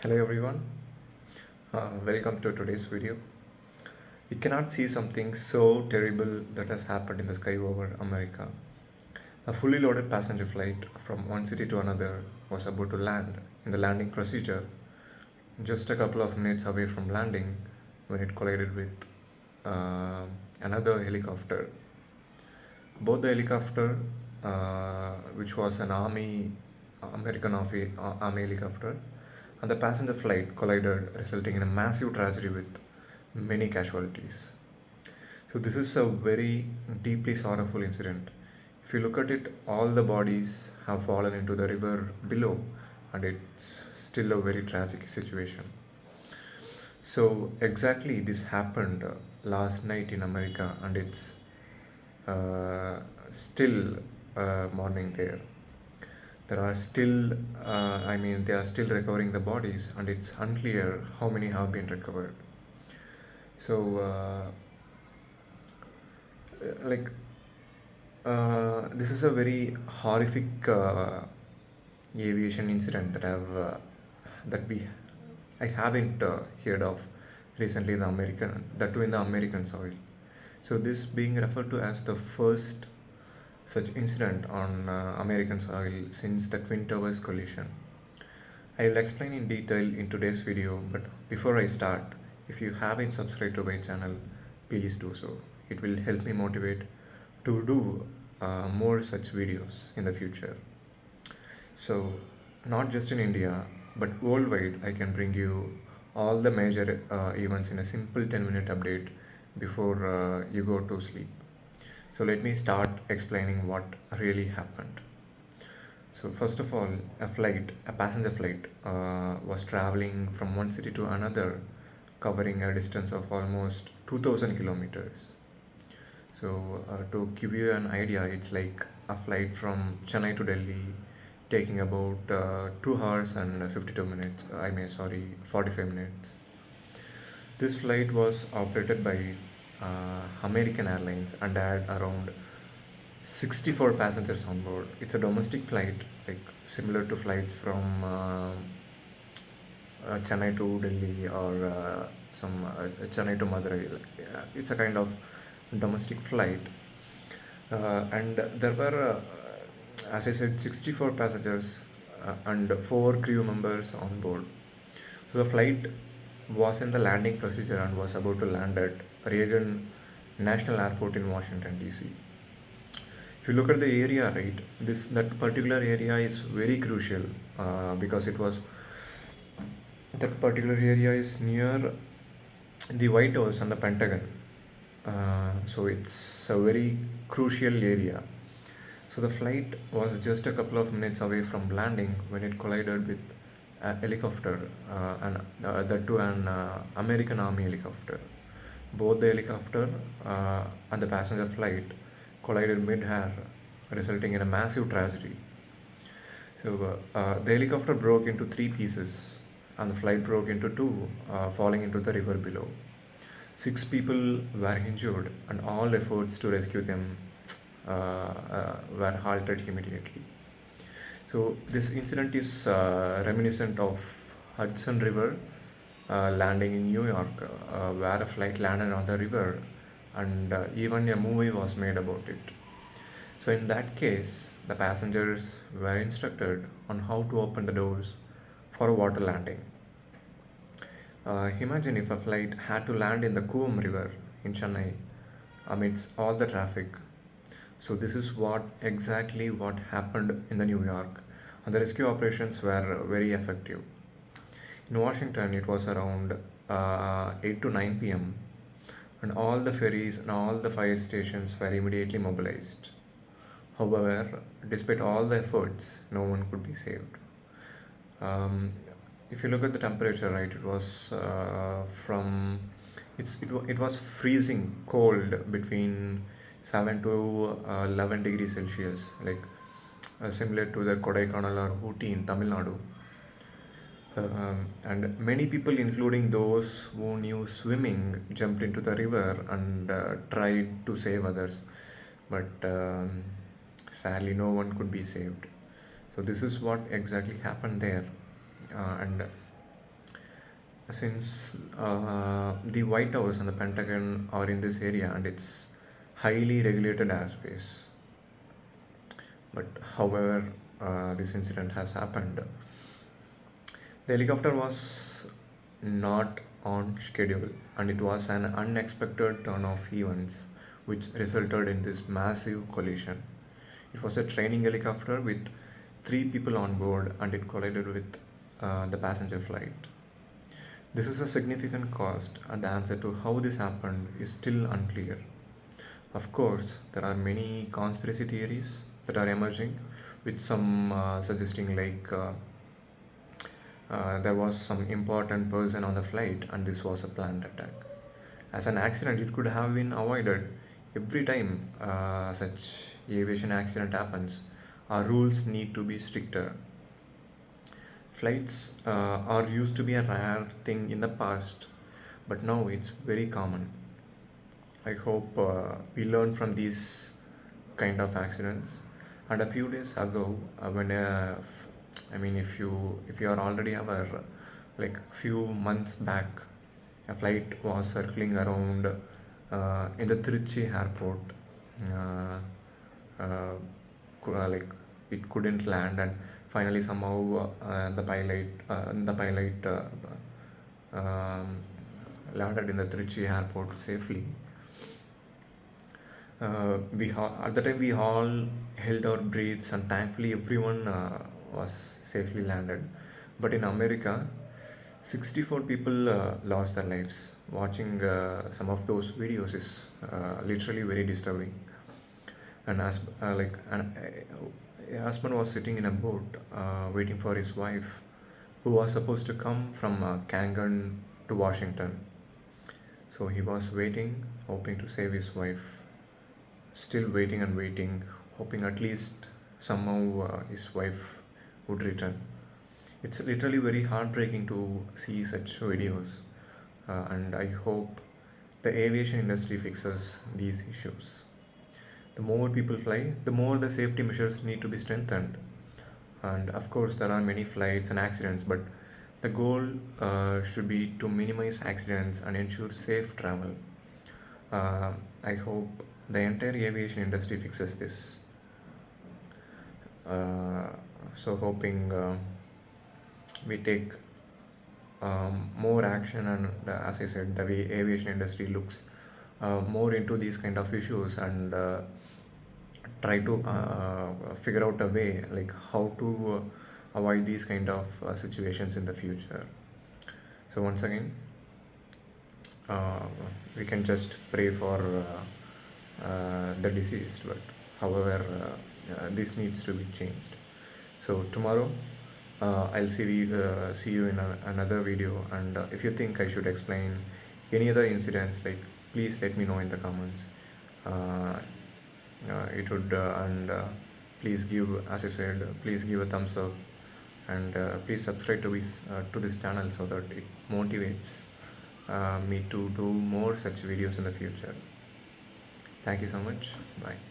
Hello everyone, welcome to today's video. We cannot see something so terrible that has happened in the sky over America. A fully loaded passenger flight from one city to another was about to land. In the landing procedure, just a couple of minutes away from landing, when it collided with uh, another helicopter. Both the helicopter, which was an Army helicopter, and the passenger flight collided, resulting in a massive tragedy with many casualties. So this is a very deeply sorrowful incident. If you look at it, all the bodies have fallen into the river below, and it's still a very tragic situation. So exactly this happened last night in America, and it's uh, still morning there. There are still, they are still recovering the bodies, and it's unclear how many have been recovered. So, like, this is a very horrific aviation incident that we I haven't heard of recently in the American, that too in the American soil. So this being referred to as the first such incident on American soil since the Twin Towers collision. I will explain in detail in today's video, but before I start, if you haven't subscribed to my channel, please do so. It will help me motivate to do more such videos in the future. So, not just in India, but worldwide, I can bring you all the major events in a simple 10-minute update before you go to sleep. So, let me start explaining what really happened. So, first of all, a passenger flight, was traveling from one city to another, covering a distance of almost 2000 kilometers. So, to give you an idea, it's like a flight from Chennai to Delhi taking about 2 hours and 52 minutes. 45 minutes. This flight was operated by American Airlines and had around 64 passengers on board. It's a domestic flight, like similar to flights from Chennai to Delhi or some Chennai to Madurai. It's a kind of domestic flight, and there were, as I said, 64 passengers and 4 crew members on board. So the flight was in the landing procedure and was about to land at Reagan National Airport in Washington D.C. If you look at the area, right, this that particular area is very crucial because it was that particular area is near the White House and the Pentagon. So it's a very crucial area. So the flight was just a couple of minutes away from landing when it collided with a helicopter, and that too an American Army helicopter. Both the helicopter and the passenger flight collided mid-air, resulting in a massive tragedy. So the helicopter broke into three pieces, and the flight broke into two, falling into the river below. 6 people were injured, and all efforts to rescue them were halted immediately. So this incident is reminiscent of Hudson River landing in New York, where a flight landed on the river, and even a movie was made about it. So in that case, the passengers were instructed on how to open the doors for a water landing. Imagine if a flight had to land in the Coom River in Chennai amidst all the traffic. So this is what happened in the New York, and the rescue operations were very effective. In Washington, it was around 8 to 9 p.m., and all the ferries and all the fire stations were immediately mobilized. However, despite all the efforts, no one could be saved. Um, if you look at the temperature, right, it was it was freezing cold between 7 to 11 degrees Celsius, like similar to the Kodaikanal or Ooty in Tamil Nadu. And many people, including those who knew swimming, jumped into the river and tried to save others, but sadly, no one could be saved. So, this is what exactly happened there. And since the White House and the Pentagon are in this area and it's highly regulated airspace. But however, this incident has happened. The helicopter was not on schedule and it was an unexpected turn of events which resulted in this massive collision. It was a training helicopter with three people on board and it collided with the passenger flight. This is a significant cost, and the answer to how this happened is still unclear. Of course, there are many conspiracy theories that are emerging, with some suggesting there was some important person on the flight and this was a planned attack. As an accident, it could have been avoided. Every time such aviation accident happens, our rules need to be stricter. Flights are used to be a rare thing in the past, but now it's very common. I hope we learn from these kind of accidents. And a few days ago, I mean, if you are already aware, like few months back, a flight was circling around in the Trichy airport. Uh, uh, like it couldn't land, and finally somehow um, landed in the Trichy airport safely. At the time we all held our breaths and thankfully everyone was safely landed. But in America, 64 people lost their lives. Watching some of those videos is literally very disturbing. And as like a husband was sitting in a boat waiting for his wife who was supposed to come from Kangan to Washington. So he was waiting, hoping to save his wife, still waiting and waiting, hoping at least somehow his wife would return. It's literally very heartbreaking to see such videos, and I hope the aviation industry fixes these issues. The more people fly, the more the safety measures need to be strengthened. And of course, there are many flights and accidents, but the goal should be to minimize accidents and ensure safe travel. Uh, I hope the entire aviation industry fixes this. Uh, so, hoping we take more action, and as I said, the way aviation industry looks more into these kind of issues and try to figure out a way like how to avoid these kind of situations in the future. So once again, uh, we can just pray for the deceased, but however this needs to be changed. So tomorrow I'll see you in another video, and if you think I should explain any other incidents, like please let me know in the comments. uh, it would and please give, as I said, please give a thumbs up, and please subscribe to this channel so that it motivates me to do more such videos in the future. Thank you so much. Bye.